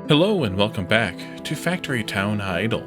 Hello and welcome back to Factory Town Idle.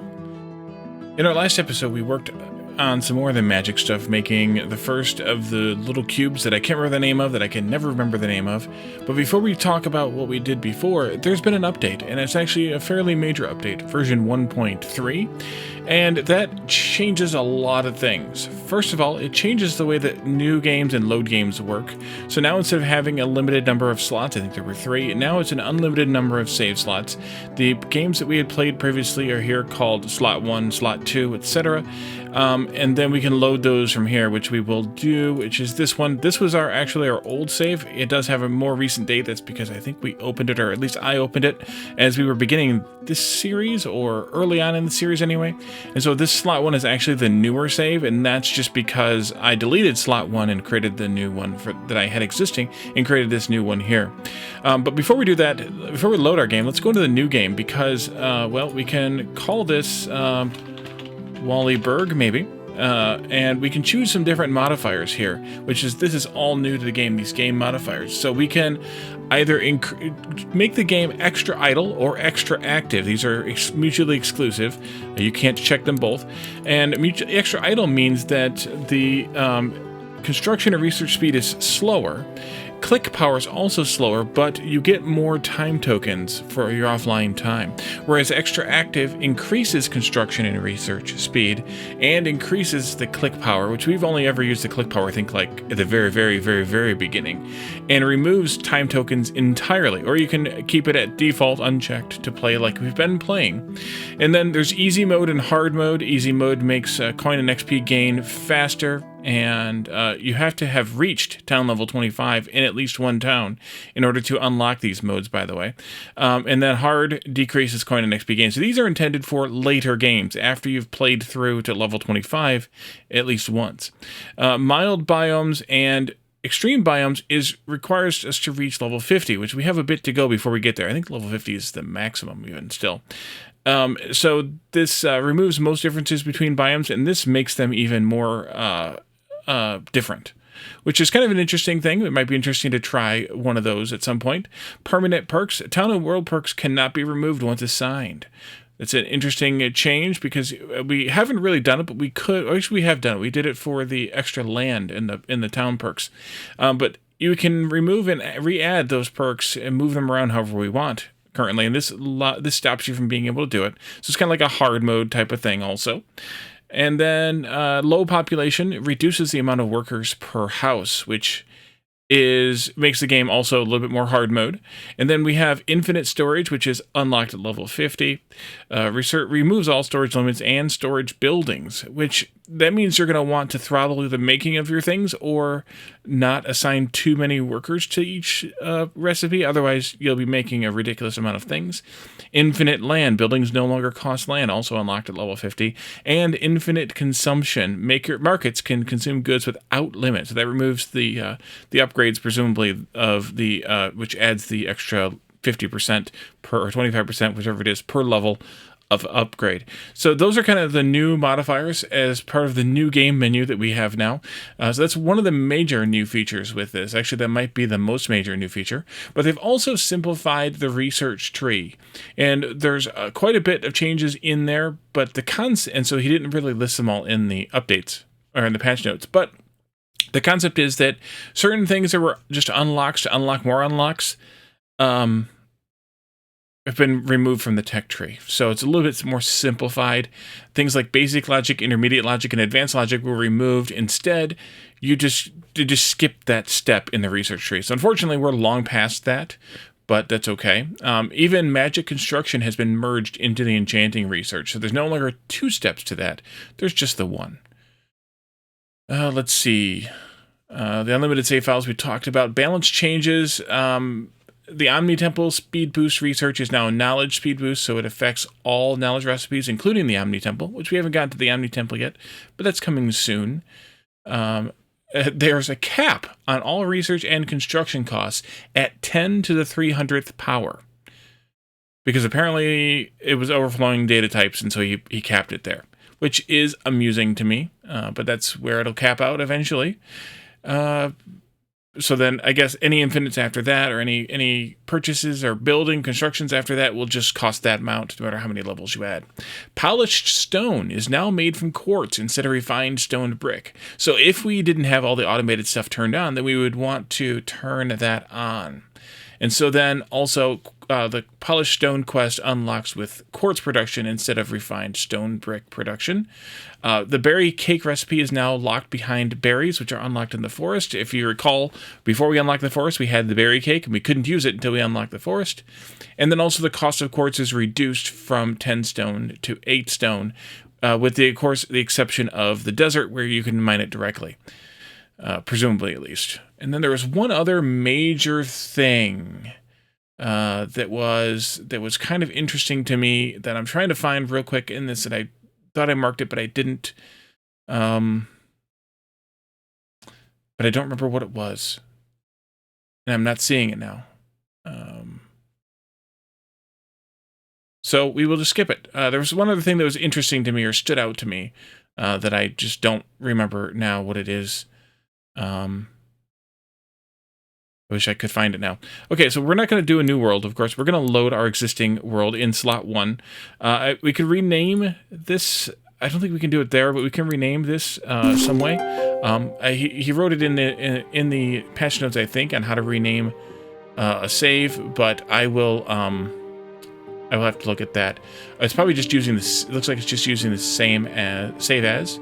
In our last episode, we worked on some more of the magic stuff, making the first of the little cubes that I can't remember the name of, that I can never remember the name of. But before we talk about what we did before, there's been an update, and it's actually a fairly major update, version 1.3, and that changes a lot of things. First of all, it changes the way that new games and load games work. So now instead of having a limited number of slots, I think there were 3, now it's an unlimited number of save slots. The games that we had played previously are here called slot 1, slot 2, etc. And then we can load those from here, which we will do, which is this one. This was actually our old save. It does have a more recent date. That's because I think we opened it, or at least I opened it, as we were beginning this series, or early on in the series anyway. And so this slot 1 is actually the newer save, and that's just because I deleted slot 1 and created the new one that I had existing, and created this new one here. But before we do that, before we load our game, let's go into the new game, because, well, we can call this Wallyberg, maybe. And we can choose some different modifiers here, this is all new to the game, these game modifiers. So we can either make the game extra idle or extra active. These are mutually exclusive. You can't check them both. And extra idle means that the construction and research speed is slower. Click power is also slower, but you get more time tokens for your offline time. Whereas extra active increases construction and research speed and increases the click power, which we've only ever used the click power, I think, like at the very beginning, and removes time tokens entirely. Or you can keep it at default unchecked to play like we've been playing. And then there's easy mode and hard mode. Easy mode makes coin and XP gain faster, and you have to have reached town level 25 in at least one town in order to unlock these modes, by the way. And then hard decreases coin and XP gain. So these are intended for later games, after you've played through to level 25 at least once. Mild biomes and extreme biomes requires us to reach level 50, which we have a bit to go before we get there. I think level 50 is the maximum even still. So this removes most differences between biomes, and this makes them even more different, which is kind of an interesting thing. It might be interesting to try one of those at some point. Permanent perks. Town and world perks cannot be removed once assigned. It's an interesting change because we haven't really done it, but we could. Or actually, we have done it. We did it for the extra land in the town perks, but you can remove and re-add those perks and move them around however we want currently, and this stops you from being able to do it. So it's kind of like a hard mode type of thing also. And then low population reduces the amount of workers per house, which makes the game also a little bit more hard mode. And then we have infinite storage, which is unlocked at level 50. Removes all storage limits and storage buildings, which that means you're going to want to throttle the making of your things or not assign too many workers to each recipe. Otherwise, you'll be making a ridiculous amount of things. Infinite land. Buildings no longer cost land, also unlocked at level 50. And infinite consumption. Markets can consume goods without limit. So that removes the upgrades, presumably, of the which adds the extra 50% or 25%, whichever it is, per level of upgrade. So those are kind of the new modifiers as part of the new game menu that we have now. So that's one of the major new features with this. Actually, that might be the most major new feature. But they've also simplified the research tree. And there's quite a bit of changes in there, but and so he didn't really list them all in the updates or in the patch notes. But the concept is that certain things that were just unlocks to unlock more unlocks have been removed from the tech tree. So it's a little bit more simplified. Things like basic logic, intermediate logic, and advanced logic were removed. Instead, you just skip that step in the research tree. So unfortunately, we're long past that, but that's okay. Even magic construction has been merged into the enchanting research. So there's no longer 2 steps to that. There's just the 1. Let's see. The unlimited save files we talked about. Balance changes. The Omni Temple speed boost research is now a knowledge speed boost, so it affects all knowledge recipes, including the Omni Temple, which we haven't gotten to the Omni Temple yet, but that's coming soon. There's a cap on all research and construction costs at 10 to the 300th power, because apparently it was overflowing data types, and so he capped it there, which is amusing to me, but that's where it'll cap out eventually. So then I guess any infinites after that, or any purchases or building constructions after that, will just cost that amount no matter how many levels you add. Polished stone is now made from quartz instead of refined stoned brick. So if we didn't have all the automated stuff turned on, then we would want to turn that on. And so then also the polished stone quest unlocks with quartz production instead of refined stone brick production. The berry cake recipe is now locked behind berries, which are unlocked in the forest. If you recall, before we unlocked the forest, we had the berry cake, and we couldn't use it until we unlocked the forest. And then also the cost of quartz is reduced from 10 stone to 8 stone, with the, of course, the exception of the desert, where you can mine it directly. Presumably, at least. And then there was one other major thing that was kind of interesting to me that I'm trying to find real quick in this, and I thought I marked it, but I didn't. But I don't remember what it was, and I'm not seeing it now. So we will just skip it. There was one other thing that was interesting to me or stood out to me that I just don't remember now what it is. I wish I could find it now. Okay, so we're not going to do a new world, of course. We're going to load our existing world in slot 1. We could rename this. I don't think we can do it there, but we can rename this some way. He wrote it in the patch notes, I think, on how to rename a save, but I will have to look at that. It's probably just using this. It looks like it's just using the same as save as.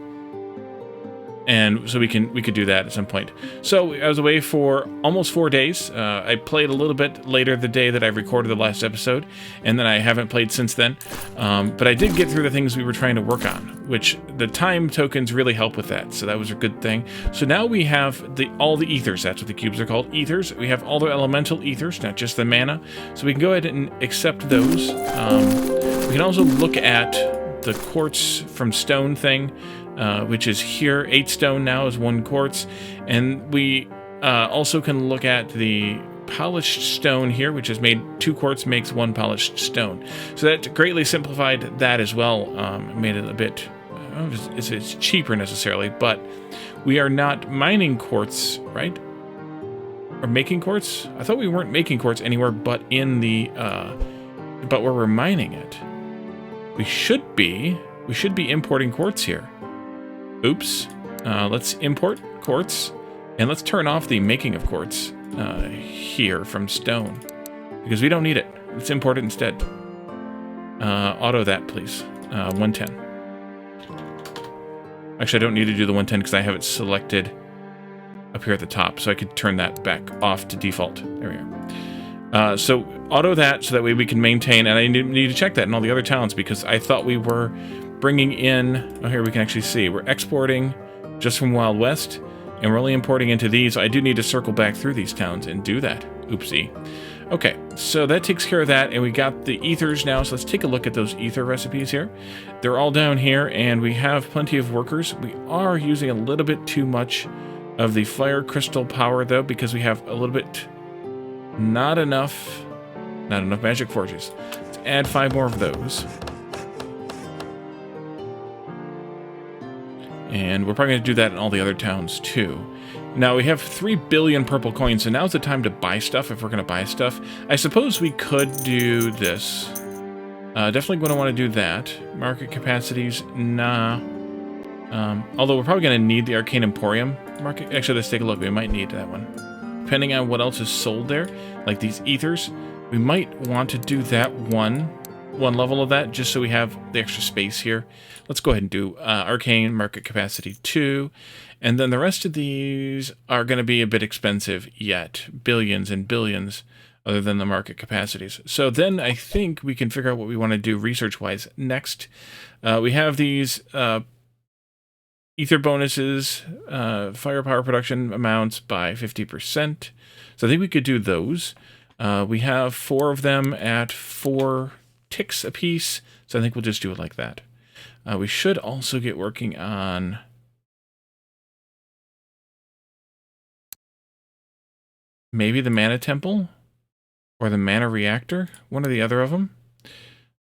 And so we could do that at some point. So I was away for almost 4 days. I played a little bit later the day that I recorded the last episode, and then I haven't played since then. But I did get through the things we were trying to work on, which the time tokens really help with that. So that was a good thing. So now we have all the ethers. That's what the cubes are called, ethers. We have all the elemental ethers, not just the mana. So we can go ahead and accept those. We can also look at the quartz from stone thing. Which is here. 8 stone now is 1 quartz. And we also can look at the polished stone here, which has made 2 quartz makes 1 polished stone. So that greatly simplified that as well. Made it a bit, I don't know if it's cheaper necessarily, but we are not mining quartz, right? Or making quartz? I thought we weren't making quartz anywhere but in the, but where we're mining it. We should be importing quartz here. Oops. Let's import quartz, and let's turn off the making of quartz here from stone, because we don't need it. Let's import it instead. Auto that, please. 110. Actually, I don't need to do the 110 because I have it selected up here at the top, so I could turn that back off to default. There we are. So auto that, so that way we can maintain, and I need to check that in all the other towns, because I thought we were bringing in, oh, here we can actually see, we're exporting just from Wild West, and we're only importing into these. So I do need to circle back through these towns and do that. Oopsie. Okay, so that takes care of that, and we got the ethers now, so let's take a look at those ether recipes here. They're all down here, and we have plenty of workers. We are using a little bit too much of the fire crystal power, though, because we have a little bit, not enough magic forges. Let's add 5 more of those. And we're probably going to do that in all the other towns, too. Now, we have 3 billion purple coins, so now's the time to buy stuff if we're going to buy stuff. I suppose we could do this. Definitely going to want to do that. Market capacities, nah. Although we're probably going to need the Arcane Emporium market. Actually, let's take a look. We might need that one. Depending on what else is sold there, like these ethers, we might want to do that one level of that, just so we have the extra space here. Let's go ahead and do Arcane Market Capacity 2. And then the rest of these are going to be a bit expensive yet. Billions and billions, other than the market capacities. So then I think we can figure out what we want to do research-wise next. We have these ether bonuses, firepower production amounts by 50%. So I think we could do those. We have 4 of them at 4 ticks apiece, so I think we'll just do it like that. We should also get working on maybe the mana temple or the mana reactor, one or the other of them.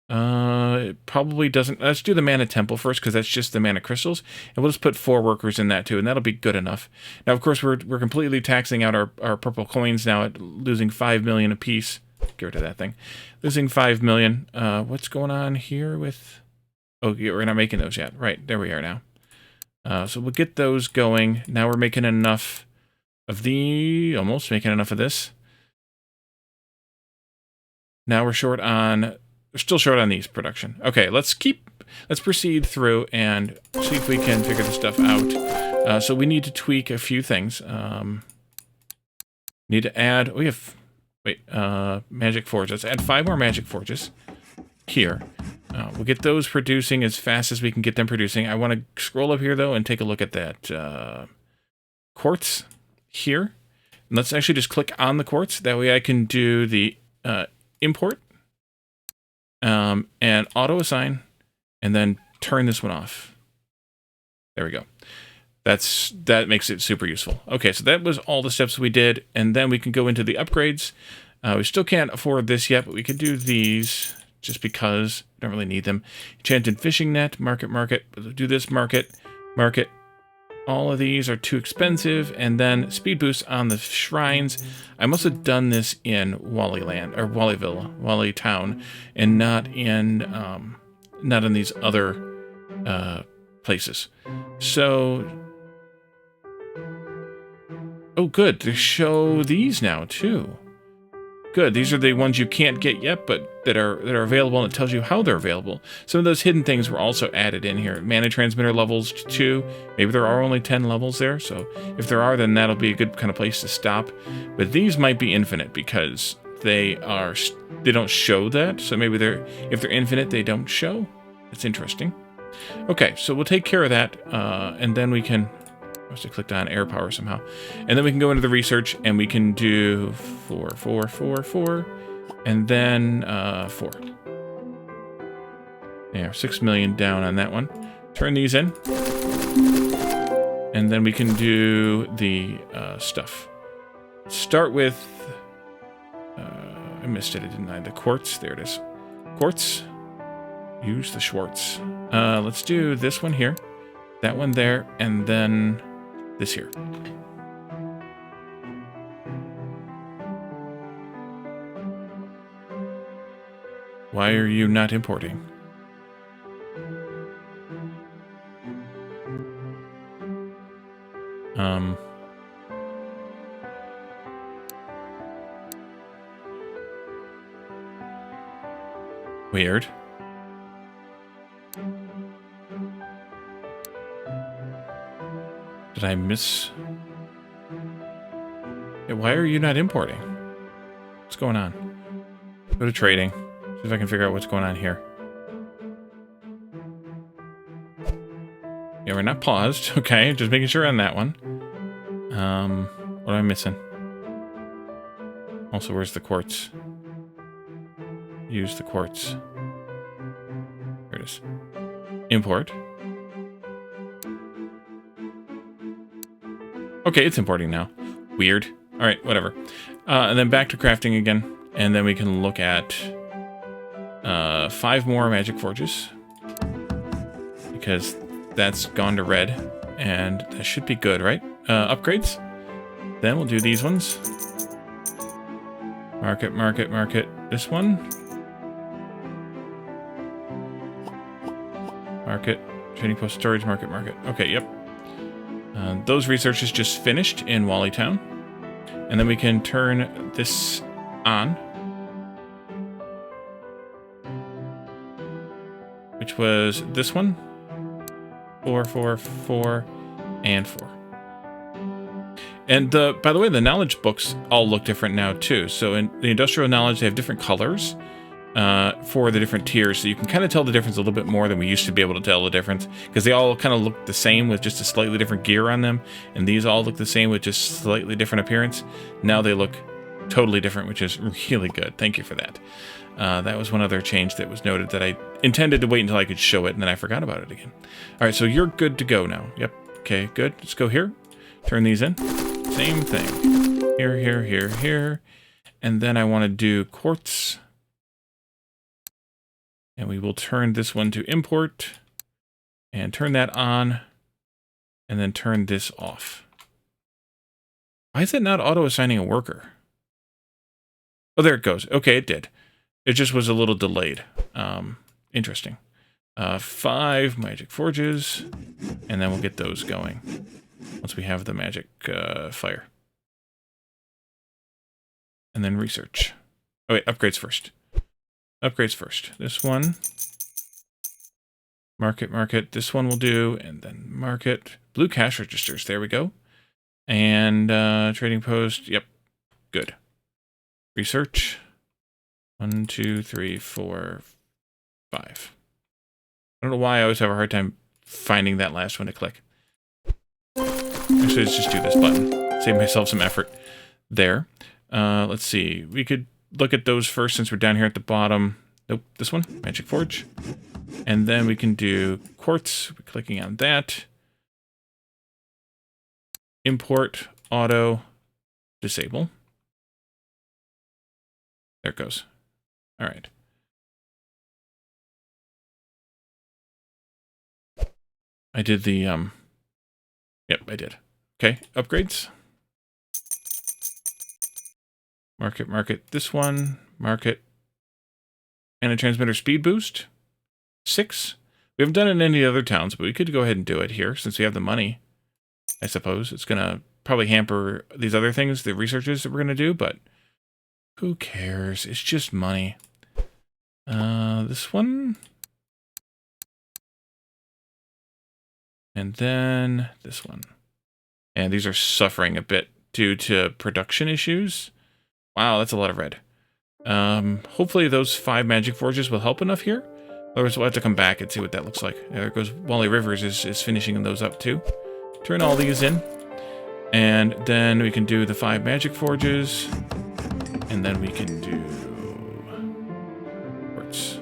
It probably doesn't. Let's do the mana temple first, because that's just the mana crystals, and we'll just put 4 workers in that too, and that'll be good enough. Now, of course, we're completely taxing out our purple coins now at losing 5 million apiece. Get rid of that thing. Losing 5 million. What's going on here with? Oh, yeah, we're not making those yet. Right, there we are now. So we'll get those going. Now we're making enough of almost making enough of this. Now we're short on. We're still short on these production. Okay, let's proceed through and see if we can figure this stuff out. So we need to tweak a few things. Need to add, magic forge. Let's add 5 more magic forges here. We'll get those producing as fast as we can get them producing. I want to scroll up here though and take a look at that quartz here. And let's actually just click on the quartz. That way I can do the import. And auto assign, and then turn this one off. There we go. That makes it super useful. Okay, so that was all the steps we did, and then we can go into the upgrades. We still can't afford this yet, but we could do these just because we don't really need them. Enchanted fishing net, market. Do this market. All of these are too expensive, and then speed boost on the shrines. I must have done this in Wallyland or Wally Town, and not in these other places. So, oh, good. They show these now too. Good. These are the ones you can't get yet, but that are available, and it tells you how they're available. Some of those hidden things were also added in here. Mana transmitter levels 2. Maybe there are only 10 levels there, so if there are, then that'll be a good kind of place to stop. But these might be infinite because they don't show that. So maybe if they're infinite, they don't show. That's interesting. Okay, so we'll take care of that, and then we can. I must have clicked on air power somehow. And then we can go into the research and we can do 4, 4, 4, 4, and then 4. Yeah, 6 million down on that one. Turn these in. And then we can do the stuff. Start with, I missed it, didn't I? The quartz, there it is. Quartz, use the Schwartz. Let's do this one here, that one there, and then this here. Why are you not importing? Weird. Did I miss? Yeah, why are you not importing? What's going on? Go to trading. See if I can figure out what's going on here. Yeah, we're not paused. Okay, just making sure on that one. What am I missing? Also, where's the quartz? Use the quartz. There it is. Import. Okay, it's importing now. Weird. All right, whatever. And then back to crafting again. And then we can look at 5 more magic forges. Because that's gone to red. And that should be good, right? Upgrades. Then we'll do these ones. Market. This one. Market. Trading post storage, market. Okay, yep. Those researches just finished in Wally Town. And then we can turn this on. Which was this one. 4, 4, 4, and 4. And by the way, the knowledge books all look different now too. So in the industrial knowledge, they have different colors for the different tiers. So you can kind of tell the difference a little bit more than we used to be able to tell the difference. Because they all kind of look the same with just a slightly different gear on them. And these all look the same with just slightly different appearance. Now they look totally different, which is really good. Thank you for that. That was one other change that was noted that I intended to wait until I could show it, and then I forgot about it again. All right, so you're good to go now. Yep. Okay, good. Let's go here. Turn these in. Same thing. Here. And then I want to do quartz. And we will turn this one to import and turn that on and then turn this off. Why is it not auto-assigning a worker? Oh, there it goes. Okay, it did. It just was a little delayed. Interesting. 5 magic forges, and then we'll get those going once we have the magic fire. And then research. Oh wait, upgrades first. Upgrades first. This one. Market. This one will do, and then market. Blue cash registers. There we go. And trading post. Yep. Good. Research. 1, 2, 3, 4, 5. I don't know why I always have a hard time finding that last one to click. Actually, let's just do this button. Save myself some effort there. Let's see. We could look at those first since we're down here at the bottom. Nope, this one. Magic Forge. And then we can do quartz. We're clicking on that. Import, auto, disable. There it goes. All right. I did the, yep, I did. Okay, upgrades. Market this one, market. And a transmitter speed boost. 6. We haven't done it in any other towns, but we could go ahead and do it here since we have the money. I suppose it's going to probably hamper these other things, the researches that we're going to do, but who cares? It's just money. This one. And then this one. And these are suffering a bit due to production issues. Wow, that's a lot of red. Hopefully those 5 magic forges will help enough here. Otherwise we'll have to come back and see what that looks like. There goes Wally Rivers is finishing those up too. Turn all these in. And then we can do the 5 magic forges. And then we can do quartz.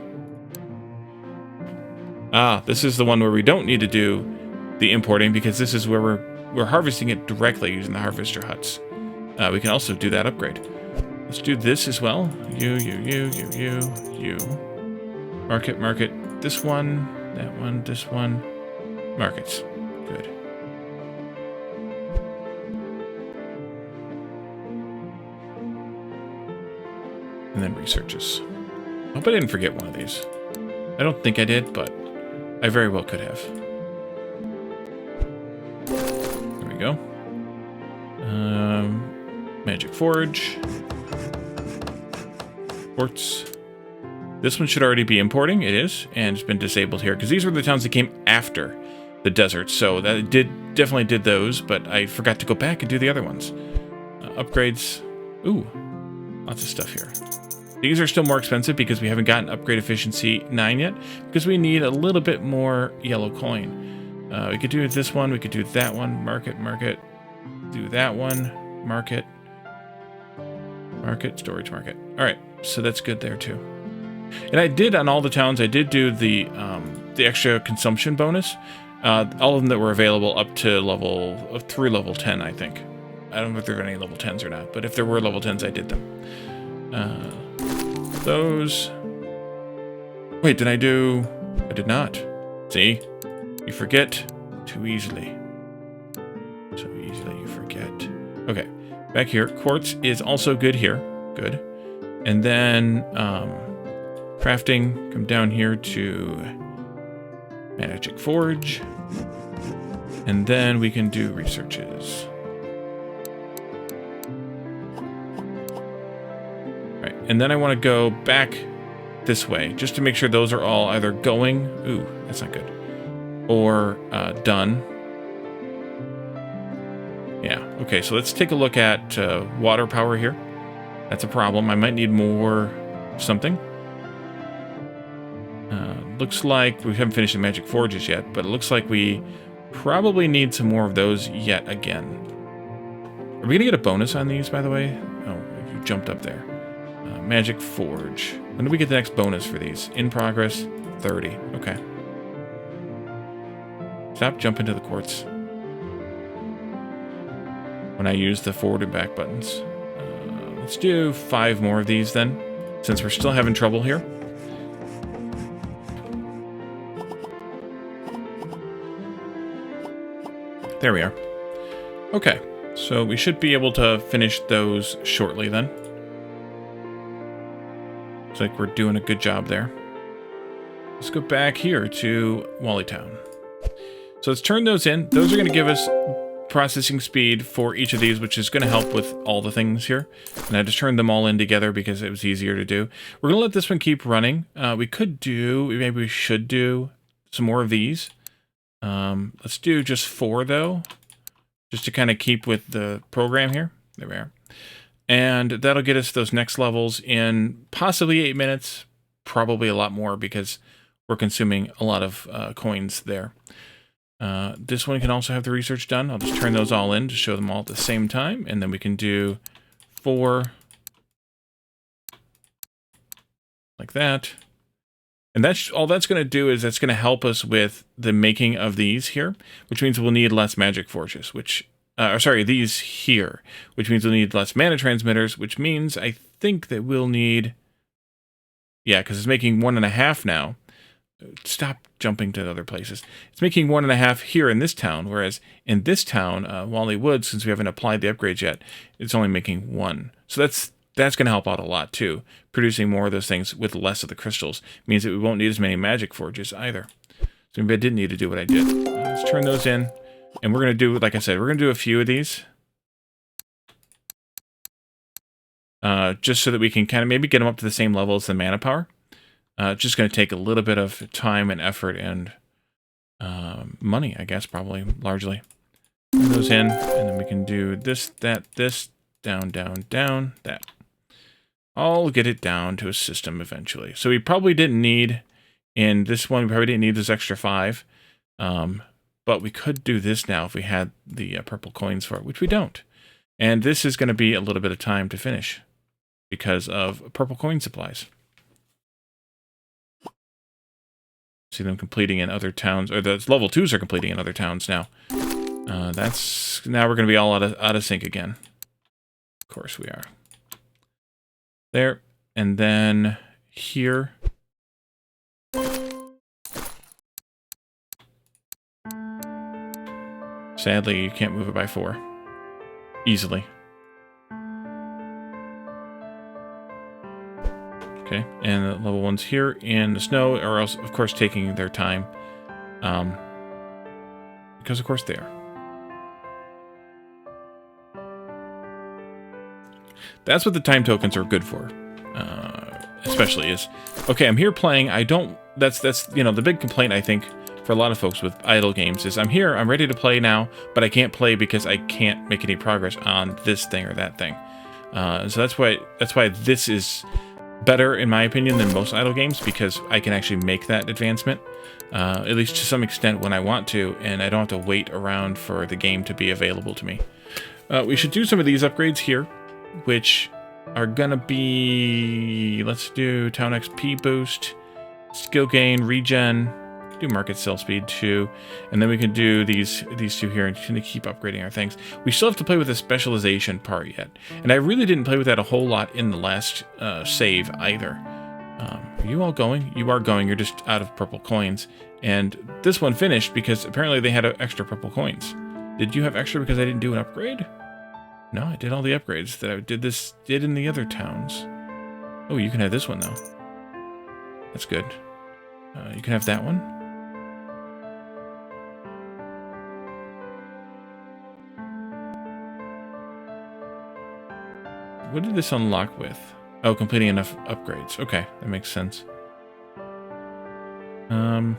Ah, this is the one where we don't need to do the importing because this is where we're harvesting it directly using the harvester huts. We can also do that upgrade. Let's do this as well. You. Market. This one, that one, this one. Markets. Good. And then researches. I hope I didn't forget one of these. I don't think I did, but I very well could have. There we go. Magic Forge. Quartz. This one should already be importing. It is, and it's been disabled here because these were the towns that came after the desert. So that definitely did those, but I forgot to go back and do the other ones. Upgrades. Ooh, lots of stuff here. These are still more expensive because we haven't gotten upgrade efficiency 9 yet because we need a little bit more yellow coin. We could do this one. We could do that one. Market. Do that one. Market. Storage market. All right, so that's good there too. And I did on all the towns. I did do the extra consumption bonus. All of them that were available up to through level 10, I think. I don't know if there are any level 10s or not, but if there were level 10s, I did them. Those. Wait, did I do? I did not. See, you forget too easily. So easily you forget. Okay, back here, quartz is also good here. Good, and then crafting. Come down here to Magic Forge, and then we can do researches. Right, and then I want to go back this way just to make sure those are all either going. Ooh, that's not good. Or done. Yeah, okay, so let's take a look at water power here. That's a problem. I might need more something. Looks like we haven't finished the magic forges yet, but it looks like we probably need some more of those yet again. Are we going to get a bonus on these, by the way? Oh, you jumped up there. Magic forge. When do we get the next bonus for these? In progress, 30. Okay. Stop jumping to the quartz. When I use the forward and back buttons. Let's do 5 more of these then, since we're still having trouble here. There we are. Okay, so we should be able to finish those shortly then. Looks like we're doing a good job there. Let's go back here to Wallytown. So let's turn those in. Those are going to give us processing speed for each of these, which is going to help with all the things here. And I just turned them all in together because it was easier to do. We're going to let this one keep running. Maybe we should do some more of these. Let's do just 4 though, just to kind of keep with the program here. There we are. And that'll get us those next levels in possibly 8 minutes, probably a lot more because we're consuming a lot of coins there. This one can also have the research done. I'll just turn those all in to show them all at the same time, and then we can do 4 like that. And that's all that's going to do is that's going to help us with the making of these here, which means we'll need less magic forges, these here, which means we'll need less mana transmitters, which means I think that we'll need, because it's making 1.5 now. Stop jumping to other places. It's making 1.5 here in this town, whereas in this town, Wally Woods, since we haven't applied the upgrades yet, it's only making 1. So that's going to help out a lot too. Producing more of those things with less of the crystals means that we won't need as many magic forges either. So maybe I didn't need to do what I did. Let's turn those in, and we're going to do, like I said, we're going to do a few of these. Just so that we can kind of maybe get them up to the same level as the mana power. It's just going to take a little bit of time and effort and money, I guess, probably, largely. Put those in, and then we can do this, that, this, down, down, down, that. I'll get it down to a system eventually. So we probably didn't need, in this one, we probably didn't need this extra 5. But we could do this now if we had the purple coins for it, which we don't. And this is going to be a little bit of time to finish because of purple coin supplies. See them completing in other towns, or the level 2s are completing in other towns now. Now we're going to be all out of sync again. Of course we are. There, and then here. Sadly, you can't move it by 4 easily. Okay, and the level 1s here in the snow are also, of course, taking their time. Because, of course, they are. That's what the time tokens are good for. Especially is, okay, I'm here playing, that's, the big complaint, I think, for a lot of folks with idle games is I'm here, I'm ready to play now, but I can't play because I can't make any progress on this thing or that thing. So that's why this is better, in my opinion, than most idle games, because I can actually make that advancement, at least to some extent when I want to, and I don't have to wait around for the game to be available to me. We should do some of these upgrades here, which are gonna be, let's do town XP boost, skill gain, regen, do market sell speed too, and then we can do these 2 here and kind of keep upgrading our things. We still have to play with the specialization part yet, and I really didn't play with that a whole lot in the last save either. Are you all going? You are going, you're just out of purple coins, and this one finished because apparently they had extra purple coins. Did you have extra because I didn't do an upgrade? No, I did all the upgrades that I did in the other towns. Oh, you can have this one though. That's good. You can have that one. What did this unlock with? Oh, completing enough upgrades. Okay, that makes sense. I'm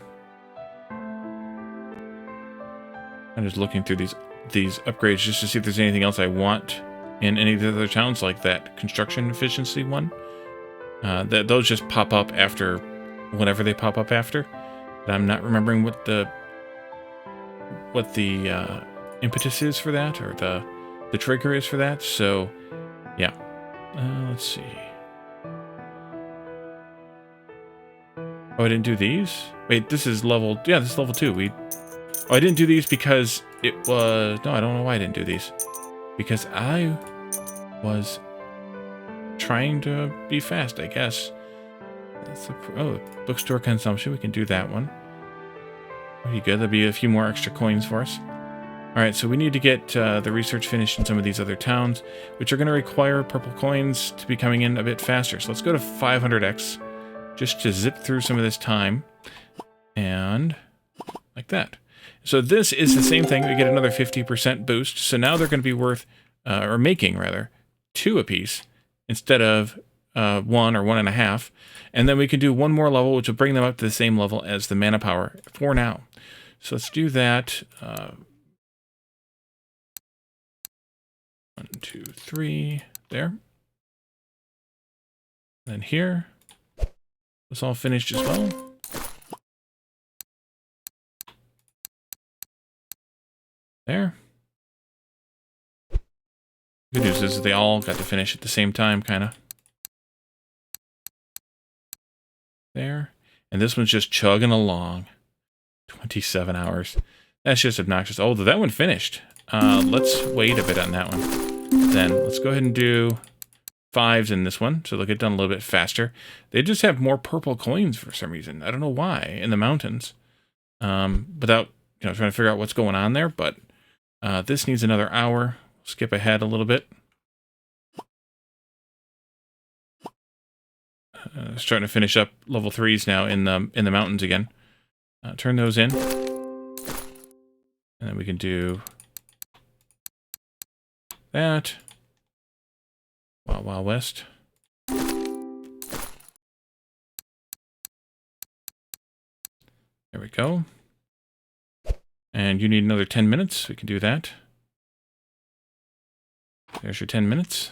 just looking through these upgrades just to see if there's anything else I want in any of the other towns, like that construction efficiency one. Those just pop up after whenever they pop up after. But I'm not remembering what the impetus is for that, or the trigger is for that. So yeah, let's see. Oh, I didn't do these? Wait, this is level... Yeah, this is level 2. Oh, I didn't do these because it was... No, I don't know why I didn't do these. Because I was trying to be fast, I guess. Oh, bookstore consumption. We can do that one. Pretty good. There'll be a few more extra coins for us. All right, so we need to get the research finished in some of these other towns, which are going to require purple coins to be coming in a bit faster. So let's go to 500x just to zip through some of this time. And like that. So this is the same thing. We get another 50% boost. So now they're going to be worth, or making rather, 2 apiece instead of 1 or 1.5. And then we can do one more level, which will bring them up to the same level as the mana power for now. So let's do that. 1, 2, 3, there. And then here, it's all finished as well. There. Good news is they all got to finish at the same time, kind of. There. And this one's just chugging along. 27 hours. That's just obnoxious. Oh, that one finished. Let's wait a bit on that one. Then let's go ahead and do 5s in this one, so they'll get done a little bit faster. They just have more purple coins for some reason. I don't know why, in the mountains. Without, trying to figure out what's going on there, but this needs another hour. Skip ahead a little bit. Starting to finish up level 3s now in the mountains again. Turn those in. And then we can do that. Wild Wild West. There we go. And you need another 10 minutes. We can do that. There's your 10 minutes.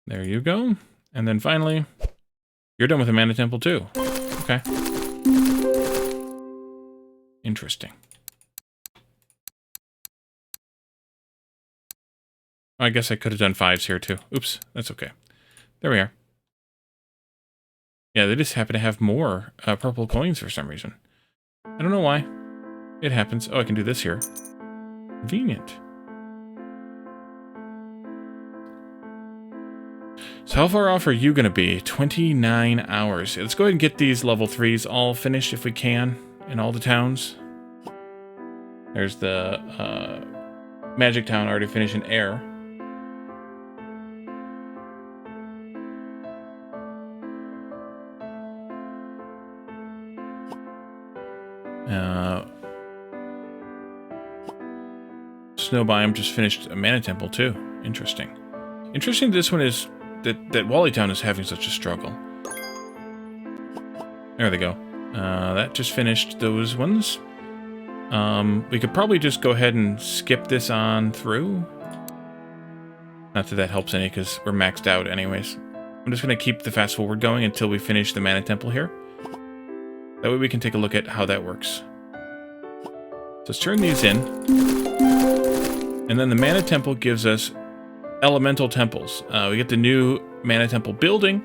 There you go. And then finally, you're done with the Mana Temple too. Okay. Interesting. I guess I could have done 5s here too. Oops, that's okay. There we are. Yeah, they just happen to have more purple coins for some reason. I don't know why. It happens. Oh, I can do this here. Convenient. So how far off are you going to be? 29 hours. Let's go ahead and get these level 3s all finished if we can in all the towns. There's the Magic Town already finished in air. Snow Biome just finished a Mana Temple too. Interesting. Interesting this one is that Wally Town is having such a struggle. There they go. That just finished those ones. We could probably just go ahead and skip this on through. Not that that helps any, because we're maxed out anyways. I'm just going to keep the fast forward going until we finish the Mana Temple here. That way we can take a look at how that works. So let's turn these in. And then the Mana Temple gives us elemental temples. We get the new Mana Temple building,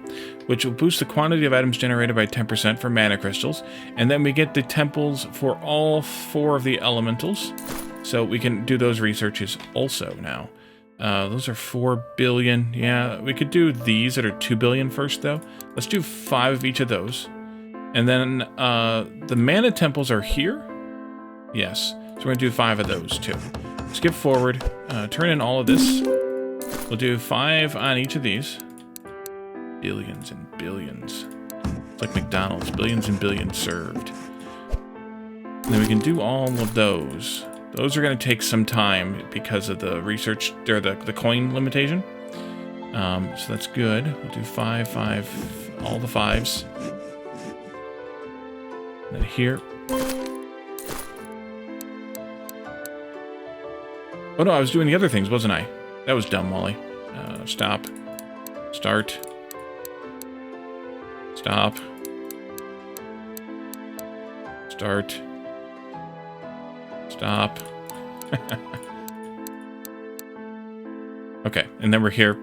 which will boost the quantity of items generated by 10% for mana crystals. And then we get the temples for all 4 of the elementals. So we can do those researches also now. Those are 4 billion. Yeah, we could do these that are 2 billion first, though. Let's do 5 of each of those. And then the Mana Temples are here. Yes. So we're going to do 5 of those, too. Skip forward. Turn in all of this. We'll do 5 on each of these. Billions and billions. It's like McDonald's. Billions and billions served. And then we can do all of those. Those are going to take some time because of the research, or the coin limitation. So that's good. We'll do 5, 5, all the 5s. And then here. Oh no, I was doing the other things, wasn't I? That was dumb, Molly. Stop. Start. Stop. Start. Stop. Okay, and then we're here.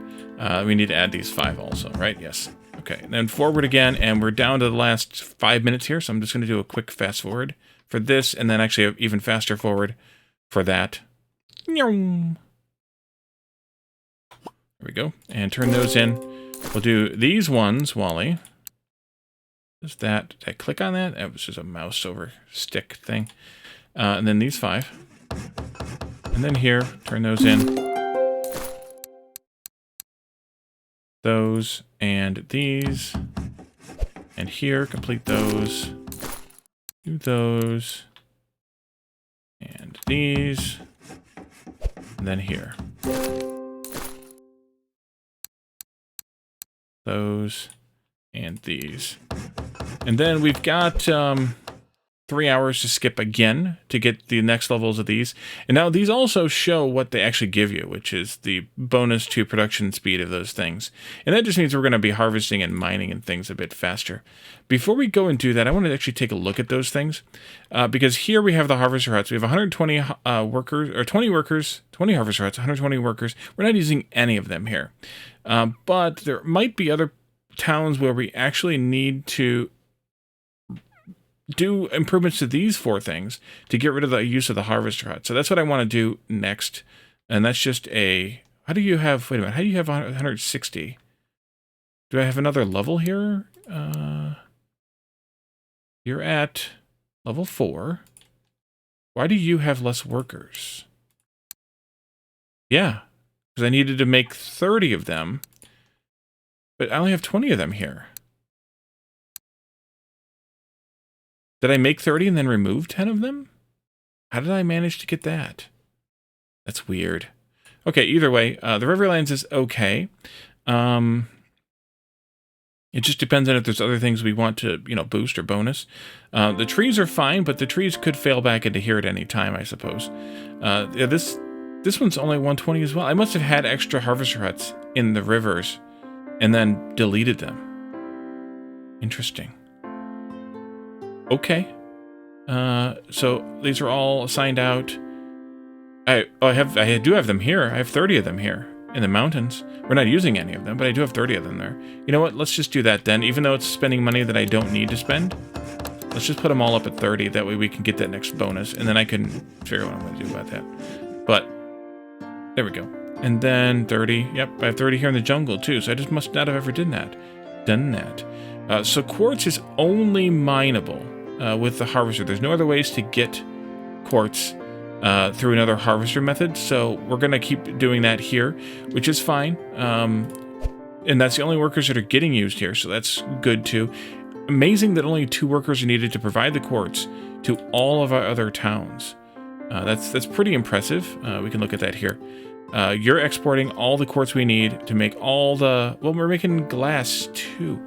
We need to add these 5 also, right? Yes. Okay, and then forward again, and we're down to the last 5 minutes here, so I'm just going to do a quick fast forward for this, and then actually even faster forward for that. There we go. And turn those in. We'll do these ones, Wally. Is that, did I click on that? That was just a mouse over stick thing. And then these 5. And then here, turn those in. Those and these. And here, complete those. Do those. And these. And then here. Those. And these. And then we've got 3 hours to skip again to get the next levels of these. And now these also show what they actually give you, which is the bonus to production speed of those things. And that just means we're going to be harvesting and mining and things a bit faster. Before we go and do that, I want to actually take a look at those things. Because here we have the harvester huts. We have 120 workers, or 20 workers, 20 harvester huts, 120 workers. We're not using any of them here. But there might be other towns where we actually need to do improvements to these 4 things to get rid of the use of the harvester hut. So that's what I want to do next. And that's just a, how do you have, wait a minute, how do you have 160? Do I have another level here? You're at level 4. Why do you have less workers? Yeah, because I needed to make 30 of them, but I only have 20 of them here. Did I make 30 and then remove 10 of them? How did I manage to get that? That's weird. Okay, either way, the Riverlands is okay. It just depends on if there's other things we want to, boost or bonus. The trees are fine, but the trees could fail back into here at any time, I suppose. Yeah, this one's only 120 as well. I must have had extra harvester huts in the rivers and then deleted them. Interesting. Okay. So these are all assigned out. I do have them here. I have 30 of them here in the mountains. We're not using any of them, but I do have 30 of them there. You know what? Let's just do that then. Even though it's spending money that I don't need to spend, let's just put them all up at 30. That way we can get that next bonus, and then I can figure out what I'm going to do about that. But there we go. And then 30. Yep, I have 30 here in the jungle too, so I just must not have ever done that. So quartz is only mineable with the harvester. There's no other ways to get quartz through another harvester method, so we're going to keep doing that here, which is fine. And that's the only workers that are getting used here, so that's good too. Amazing that only 2 workers are needed to provide the quartz to all of our other towns. That's pretty impressive. We can look at that here. You're exporting all the quartz we need to make all the... Well, we're making glass too.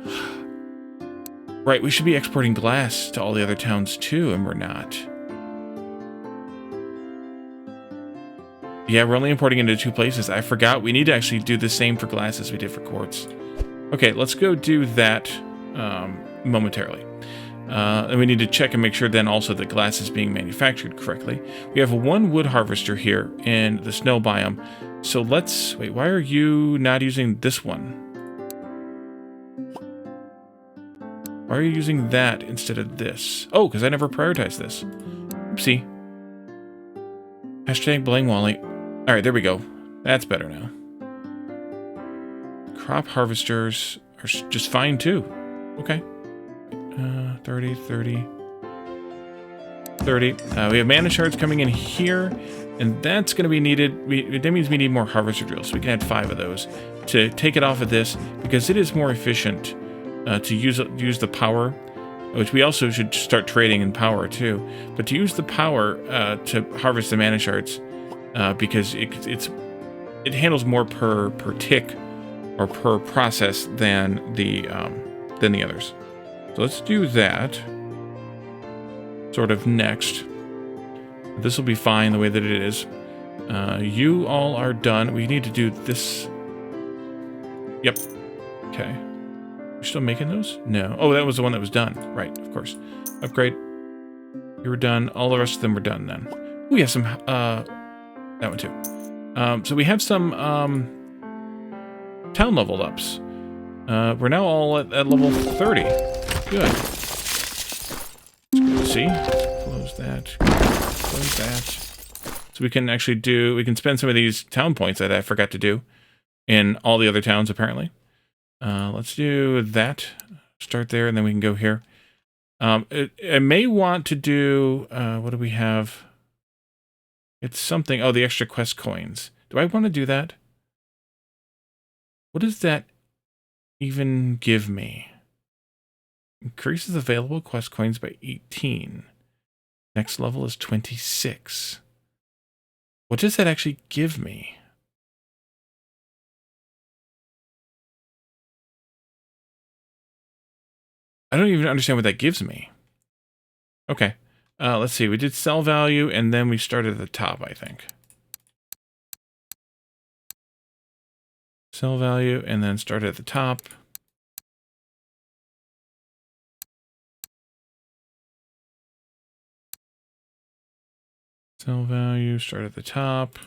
Right, we should be exporting glass to all the other towns too, and we're not. Yeah, we're only importing into 2 places. I forgot. We need to actually do the same for glass as we did for quartz. Okay, let's go do that momentarily. And we need to check and make sure then also that glass is being manufactured correctly. We have 1 wood harvester here in the snow biome. So let's... Wait, why are you not using this one? Why are you using that instead of this? Oh, because I never prioritized this. Oopsie. Hashtag blame Wally. Alright, there we go. That's better now. Crop harvesters are just fine too. Okay. 30, 30, 30. We have mana shards coming in here, and that's going to be needed. That means we need more harvester drills, so we can add 5 of those to take it off of this, because it is more efficient to use the power, which we also should start trading in power too. But to use the power to harvest the mana shards, because it handles more per tick or per process than the others. So let's do that sort of next. This will be fine the way that it is. You all are done. We need to do this. Yep. Okay. You're still making those? No. Oh, that was the one that was done. Right, of course. Upgrade. You were done. All the rest of them were done then. We have some, that one too. So we have some town leveled ups. We're now all at level 30. Good. It's good to see. Close that. Close that. So we can actually we can spend some of these town points that I forgot to do in all the other towns, apparently. Let's do that. Start there, and then we can go here. I may want to do, what do we have? It's something, oh, the extra quest coins. Do I want to do that? What does that even give me? Increases available quest coins by 18. Next level is 26. What does that actually give me? I don't even understand what that gives me. Okay. Let's see. We did sell value, and then we started at the top, I think. Sell value, and then started at the top. Sell value, start at the top.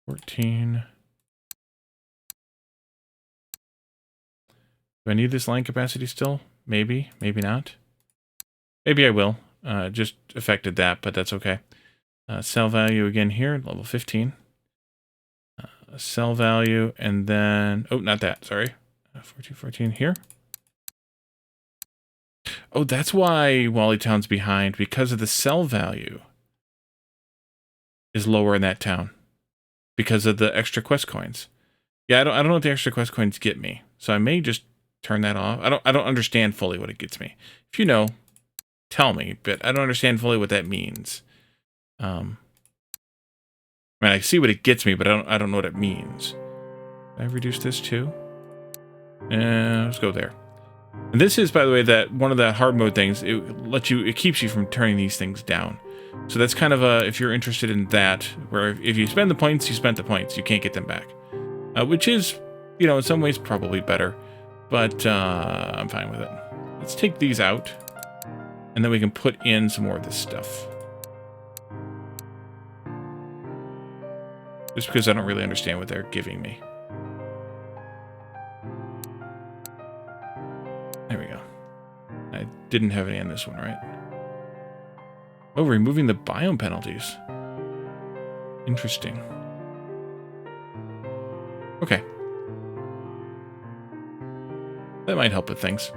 $14. Do I need this line capacity still? Maybe, maybe not. Maybe I will. Just affected that, but that's okay. Sell value again here, level 15. Sell value, and then... Oh, not that, sorry. 14 here. Oh, that's why Wally Town's behind, because of the sell value is lower in that town. Because of the extra quest coins. Yeah, I don't know what the extra quest coins get me. So I may just turn that off. I don't understand fully what it gets me. If you know, tell me, but I don't understand fully what that means. I mean, I see what it gets me, but I don't know what it means. I reduce this too. Let's go there. And this is, by the way, that one of the hard mode things. It keeps you from turning these things down. So that's kind of a, if you're interested in that, where if you spend the points, you spent the points. You can't get them back. Which is, you know, in some ways probably better. But I'm fine with it. Let's take these out. And then we can put in some more of this stuff. Just because I don't really understand what they're giving me. There we go. I didn't have any on this one, right? Oh, removing the biome penalties. Interesting. Okay. That might help with things.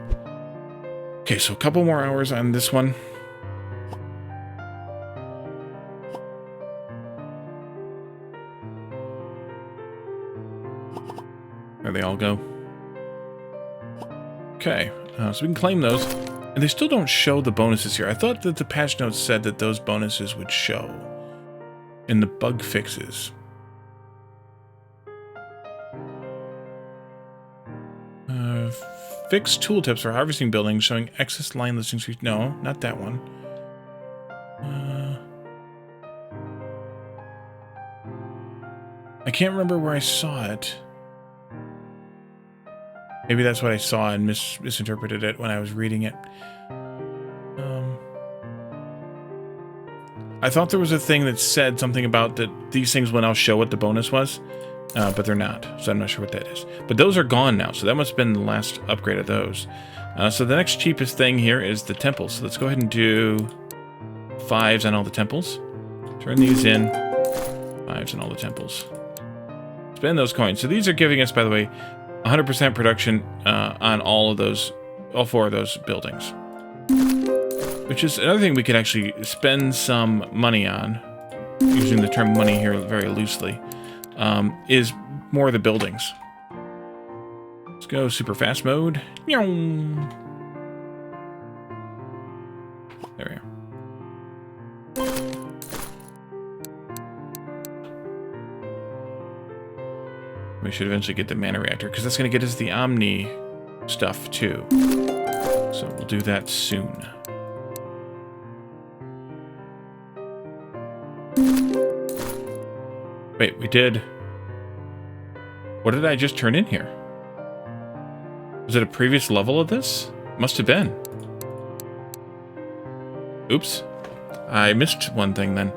Okay, so a couple more hours on this one. There they all go. Okay, so we can claim those. And they still don't show the bonuses here. I thought that the patch notes said that those bonuses would show in the bug fixes. Fixed tooltips for harvesting buildings showing excess line listings. No, not that one. I can't remember where I saw it. Maybe that's what I saw and misinterpreted it when I was reading it. I thought there was a thing that said something about that these things will now show what the bonus was, but they're not, so I'm not sure what that is. But those are gone now, so that must have been the last upgrade of those. So the next cheapest thing here is the temples. So let's go ahead and do 5s on all the temples. Turn these in. 5s on all the temples. Spend those coins. So these are giving us, by the way, 100% production on all 4 of those buildings. Which is another thing we could actually spend some money on, using the term money here very loosely, is more of the buildings. Let's go super fast mode. There we are. We should eventually get the mana reactor, because that's going to get us the Omni stuff too. So we'll do that soon. Wait, we did... What did I just turn in here? Was it a previous level of this? Must have been. Oops. I missed one thing then.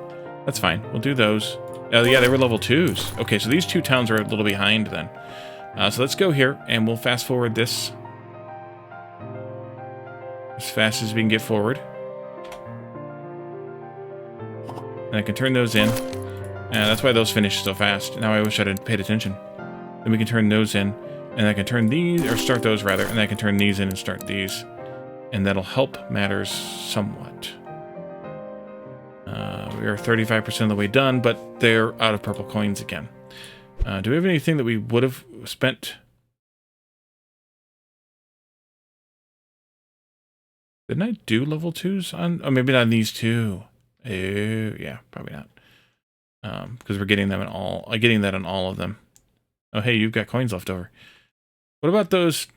That's fine. We'll do those. Oh, yeah, they were level 2s. Okay, so these 2 towns are a little behind then. So let's go here, and we'll fast forward this as fast as we can get forward. And I can turn those in. And that's why those finish so fast. Now I wish I'd have paid attention. Then we can turn those in. And I can turn these, or start those rather, and I can turn these in and start these. And that'll help matters somewhat. We are 35% of the way done, but they're out of purple coins again. Do we have anything that we would have spent? Didn't I do level 2s on? Oh, maybe not on these two. Yeah, probably not. Because we're getting them in all. Getting that on all of them. Oh, hey, you've got coins left over. What about those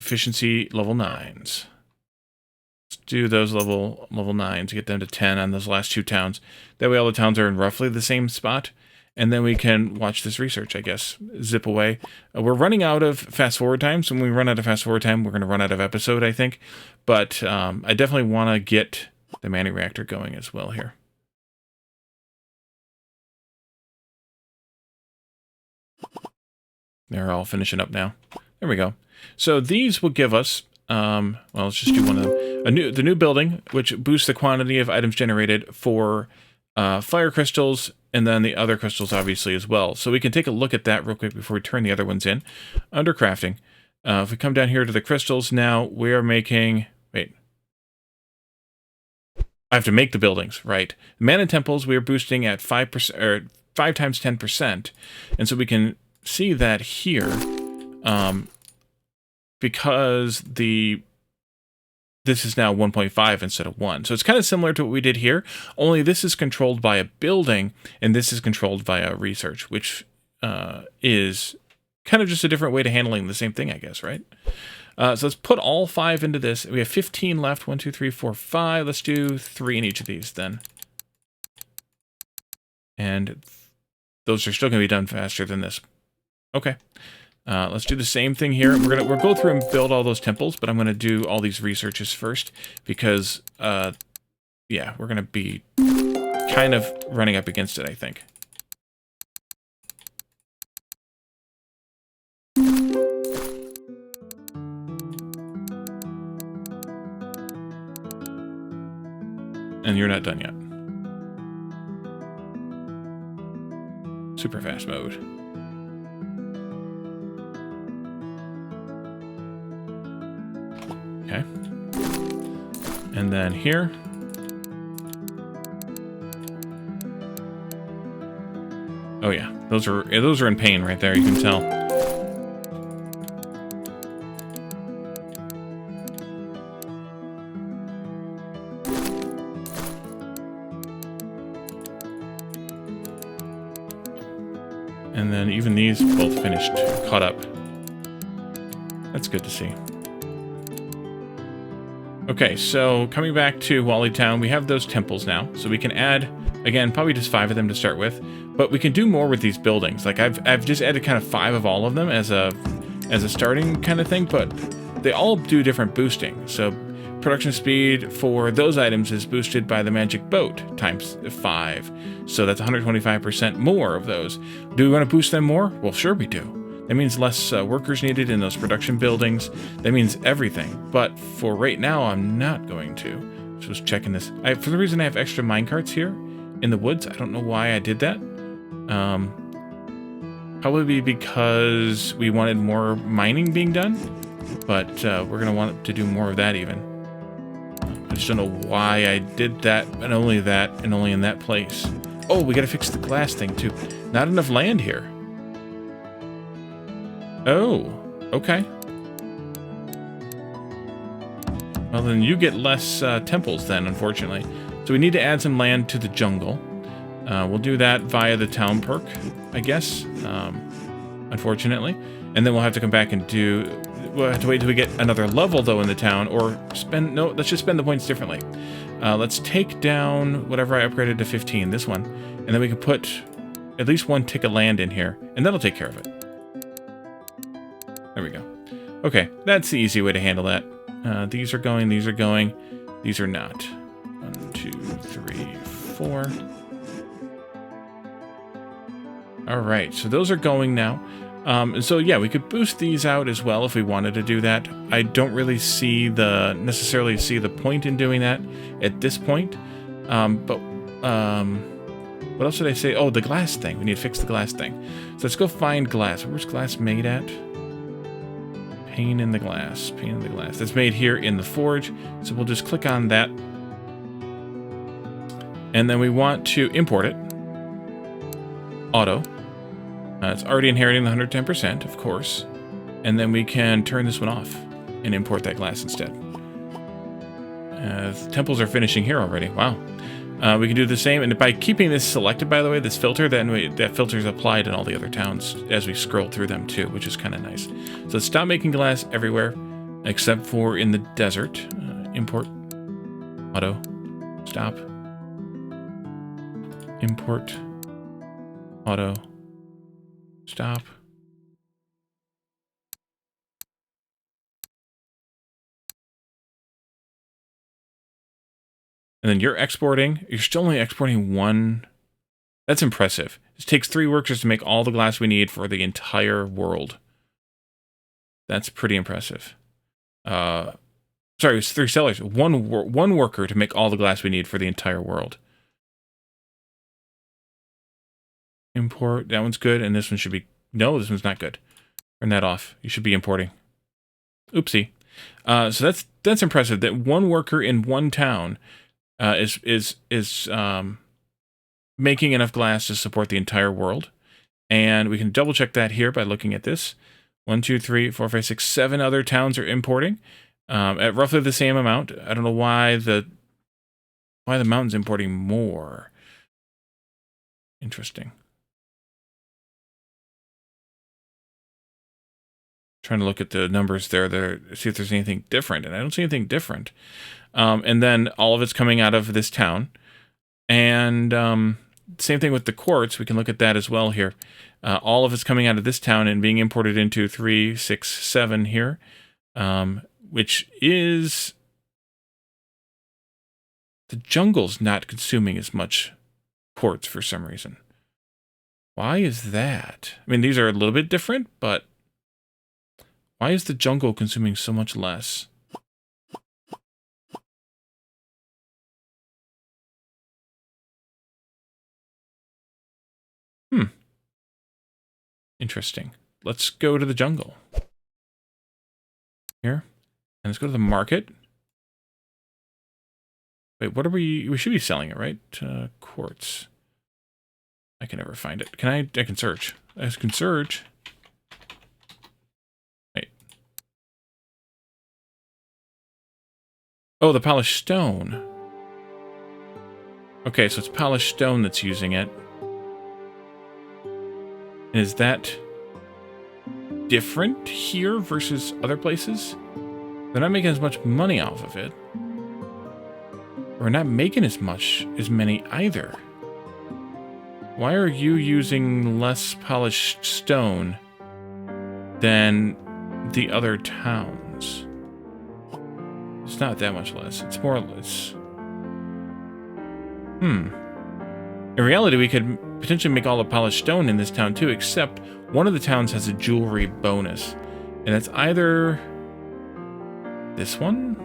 efficiency level 9s? Let's do those level 9s. Get them to 10 on those last 2 towns. That way, all the towns are in roughly the same spot. And then we can watch this research, I guess. Zip away. We're running out of fast forward time. So when we run out of fast forward time, we're going to run out of episode, I think. But I definitely want to get the Manning reactor going as well here. They're all finishing up now. There we go. So these will give us, well, let's just do one of them. The new building, which boosts the quantity of items generated for fire crystals, and then the other crystals, obviously, as well. So we can take a look at that real quick before we turn the other ones in. Under crafting, if we come down here to the crystals, now we are making, wait. I have to make the buildings, right? Mana temples, we are boosting at 5%, or 5 times 10%. And so we can see that here, because this is now 1.5 instead of 1. So it's kind of similar to what we did here, only this is controlled by a building, and this is controlled by a research, which is kind of just a different way to handling the same thing, I guess, right? So let's put all 5 into this. We have 15 left. 1, 2, 3, 4, 5. Let's do 3 in each of these then. And those are still going to be done faster than this. Okay. Let's do the same thing here. We'll go through and build all those temples, but I'm going to do all these researches first because, yeah, we're going to be kind of running up against it, I think. And you're not done yet. Super fast mode. Okay. And then here. Oh yeah, those are in pain right there, you can tell. And then even these both finished, caught up. That's good to see. Okay, so coming back to Wally Town, we have those temples now, so we can add, again, probably just 5 of them to start with, but we can do more with these buildings. Like I've just added kind of 5 of all of them as a starting kind of thing, but they all do different boosting. So production speed for those items is boosted by the magic boat times 5, so that's 125% more of those. Do we want to boost them more? Well, sure we do. That means less workers needed in those production buildings. That means everything. But for right now, I'm not going to. Just checking this. For the reason I have extra minecarts here in the woods, I don't know why I did that. Probably because we wanted more mining being done. But we're going to want to do more of that even. I just don't know why I did that, and only in that place. Oh, we got to fix the glass thing too. Not enough land here. Oh, okay. Well, then you get less temples then, unfortunately. So we need to add some land to the jungle. We'll do that via the town perk, I guess, unfortunately. And then we'll have to come back and we'll have to wait till we get another level, though, in the town, or let's just spend the points differently. Let's take down whatever I upgraded to 15, this one, and then we can put at least 1 tick of land in here, and that'll take care of it. There we go. Okay, that's the easy way to handle that. These are going, these are not. 1, 2, 3, 4. Alright, so those are going now. And so yeah, we could boost these out as well if we wanted to do that. I don't really necessarily see the point in doing that at this point. But what else did I say? Oh, the glass thing. We need to fix the glass thing. So let's go find glass. Where's glass made at? Pane in the glass. Pane in the glass. That's made here in the forge. So we'll just click on that. And then we want to import it. Auto. It's already inheriting the 110%, of course. And then we can turn this one off and import that glass instead. The temples are finishing here already. Wow. We can do the same, and by keeping this selected, by the way, this filter, that filter is applied in all the other towns as we scroll through them too, which is kind of nice. So let's stop making glass everywhere, except for in the desert. Import, auto, stop, import, auto, stop. And then you're exporting. You're still only exporting one. That's impressive. It takes 3 workers to make all the glass we need for the entire world. That's pretty impressive. Sorry, it's 3 sellers. One worker to make all the glass we need for the entire world. Import. That one's good, and this one should be... No, this one's not good. Turn that off. You should be importing. Oopsie. So that's impressive. That 1 worker in 1 town... is making enough glass to support the entire world. And we can double check that here by looking at this. 1, 2, 3, 4, 5, 6, 7 other towns are importing at roughly the same amount. I don't know why the mountain's importing more. Interesting. Trying to look at the numbers there, see if there's anything different, and I don't see anything different. And then all of it's coming out of this town. And same thing with the quartz. We can look at that as well here. All of it's coming out of this town and being imported into 3, 6, 7 here, which is... The jungle's not consuming as much quartz for some reason. Why is that? I mean, these are a little bit different, but why is the jungle consuming so much less? Interesting. Let's go to the jungle. Here. And let's go to the market. Wait, what are we should be selling it, right? Quartz. I can never find it. I can search. I can search. Wait. Oh, the polished stone. Okay, so it's polished stone that's using it. Is that different here versus other places? They're not making as much money off of it. We're not making as many either. Why are you using less polished stone than the other towns? It's not that much less. It's more or less. In reality, we could potentially make all the polished stone in this town too, except one of the towns has a jewelry bonus. And it's either this one?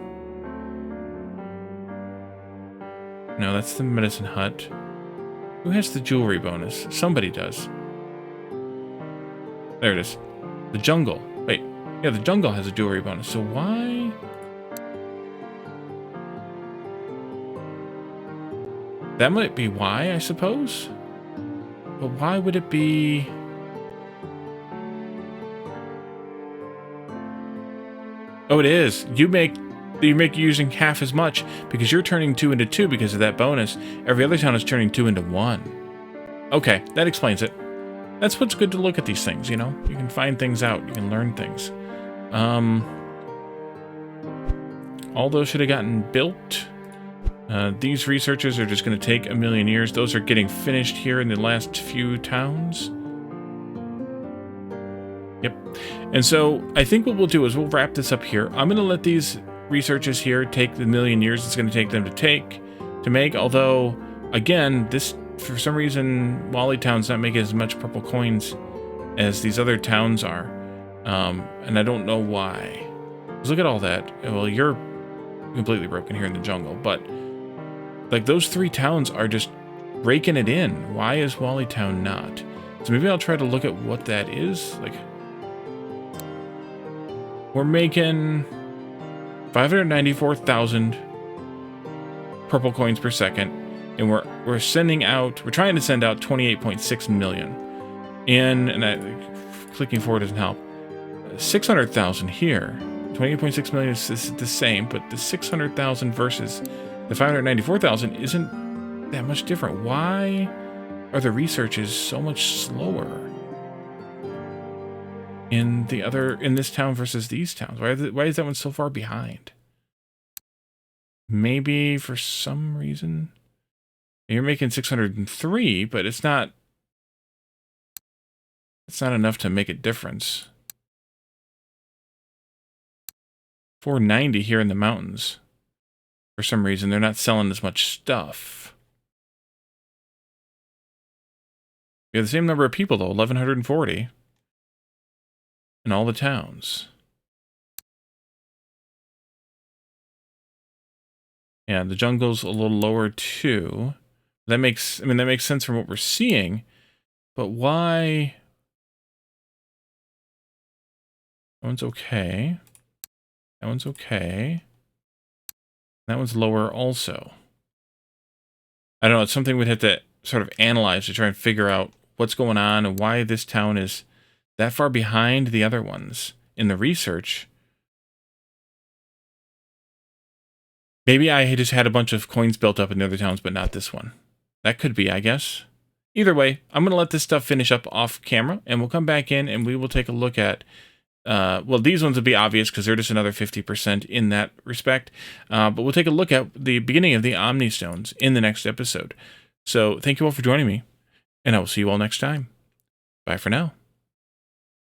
No, that's the medicine hut. Who has the jewelry bonus? Somebody does. There it is. The jungle. Wait. Yeah, the jungle has a jewelry bonus. So why? That might be why, I suppose. But why would it be... Oh, it is. You make using half as much because you're turning 2 into 2 because of that bonus. Every other town is turning 2 into 1. Okay, that explains it. That's what's good to look at these things, you know? You can find things out. You can learn things. All those should have gotten built. These researches are just going to take 1,000,000 years. Those are getting finished here in the last few towns. Yep. And so I think what we'll do is we'll wrap this up here. I'm going to let these researches here take the 1,000,000 years it's going to take them to make. Although, again, this, for some reason, Wally Town's not making as much purple coins as these other towns are. And I don't know why. Because look at all that. Well, you're completely broken here in the jungle, but... Like, those 3 towns are just raking it in. Why is Wallytown not? So maybe I'll try to look at what that is. Like, we're making 594,000 purple coins per second, and we're trying to send out 28.6 million. Clicking forward doesn't help. 600,000 here. 28.6 million is the same, but the 600,000 versus the 594,000 isn't that much different. Why are the researches so much slower in this town versus these towns? Why is that one so far behind? Maybe for some reason you're making 603, but it's not enough to make a difference. 490 here in the mountains. For some reason, they're not selling as much stuff. We have the same number of people, though, 1,140 in all the towns. Yeah, the jungle's a little lower, too. That makes sense from what we're seeing, but why? That one's okay. That one's okay. That one's lower also. I don't know, it's something we'd have to sort of analyze to try and figure out what's going on and why this town is that far behind the other ones in the research. Maybe I just had a bunch of coins built up in the other towns, but not this one. That could be, I guess. Either way, I'm going to let this stuff finish up off camera, and we'll come back in and we will take a look at well, these ones would be obvious because they're just another 50% in that respect. But we'll take a look at the beginning of the Omni Stones in the next episode. So thank you all for joining me, and I will see you all next time. Bye for now.